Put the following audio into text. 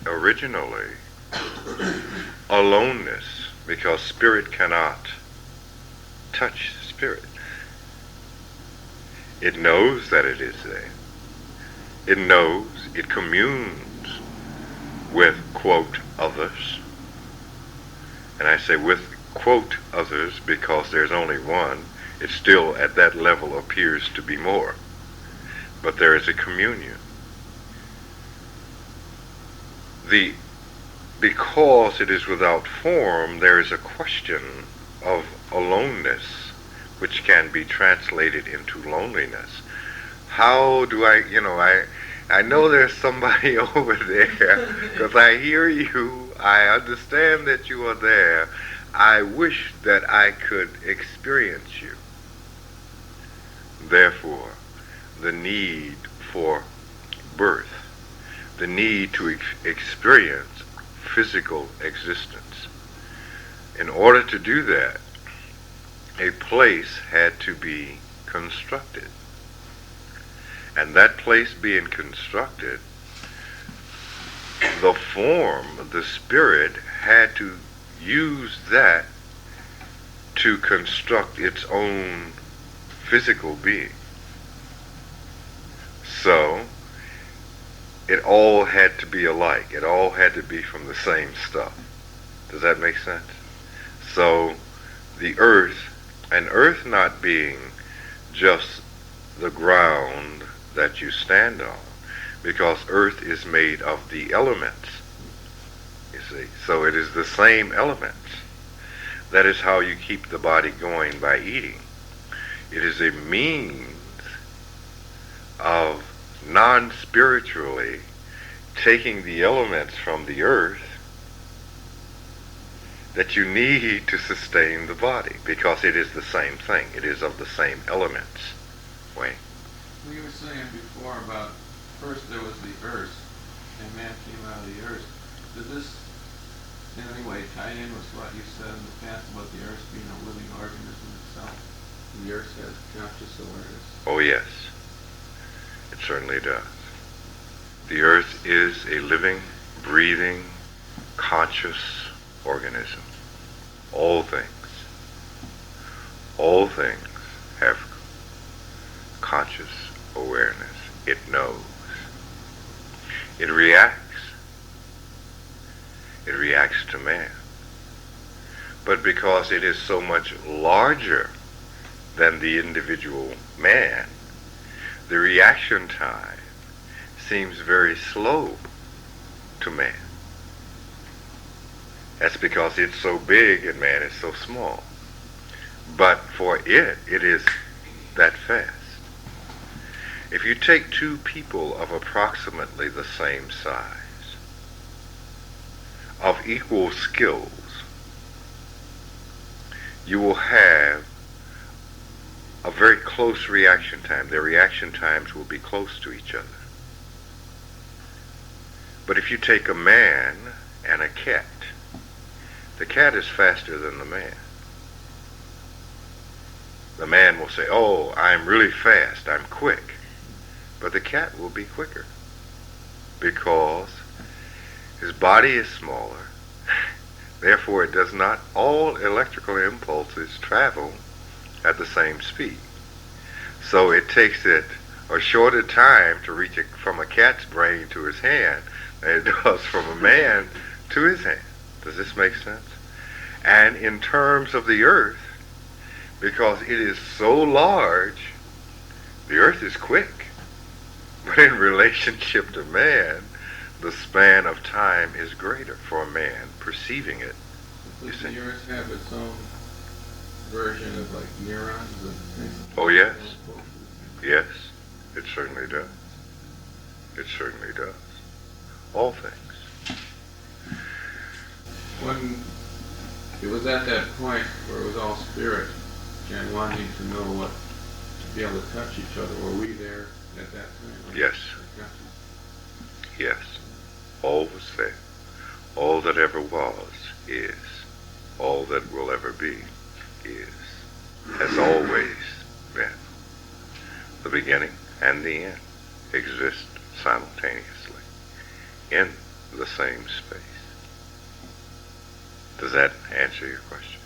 originally aloneness, because spirit cannot touch spirit. It knows that it is there. It knows, it communes with, quote, others. And I say with, quote, others because there's only one. It still at that level appears to be more. But there is a communion. Because it is without form, there is a question of aloneness, which can be translated into loneliness. How do I know there's somebody over there, because I hear you, I understand that you are there. I wish that I could experience you. Therefore, the need for birth, the need to experience physical existence. In order to do that, a place had to be constructed. And that place being constructed, the form, the spirit, had to use that to construct its own physical being. So, it all had to be alike. It all had to be from the same stuff. Does that make sense? So, the earth, and earth not being just the ground that you stand on, because earth is made of the elements, you see. So it is the same elements. That is how you keep the body going by eating. It is a means of non-spiritually taking the elements from the earth that you need to sustain the body, because it is the same thing. It is of the same elements. Wayne? Well, you were saying before about first there was the earth, and man came out of the earth. Does this in any way tie in with what you said in the past about the earth being a living organism itself? The earth has conscious awareness. Oh yes, it certainly does. The earth is a living, breathing, conscious organism. All things have conscious awareness. It knows. It reacts. It reacts to man. But because it is so much larger than the individual man, the reaction time seems very slow to man. That's because it's so big and man is so small. But for it is that fast. If you take two people of approximately the same size, of equal skills, you will have a very close reaction time. Their reaction times will be close to each other. But if you take a man and a cat, the cat is faster than the man. The man will say, "Oh, I'm really fast, I'm quick." But the cat will be quicker because his body is smaller. Therefore, it does not, all electrical impulses travel at the same speed. So it takes it a shorter time to reach from a cat's brain to his hand than it does from a man to his hand. Does this make sense? And in terms of the earth, because it is so large, the earth is quick. But in relationship to man, the span of time is greater for a man perceiving it. Does the earth have its own version of like neurons and things? Oh yes. Yes, it certainly does. It certainly does. All things. When it was at that point where it was all spirit and wanting to know what, to be able to touch each other, were we there at that time? Yes. Yes. All was there. All that ever was is. All that will ever be is. Has always been. The beginning and the end exist simultaneously in the same space. Does that answer your question?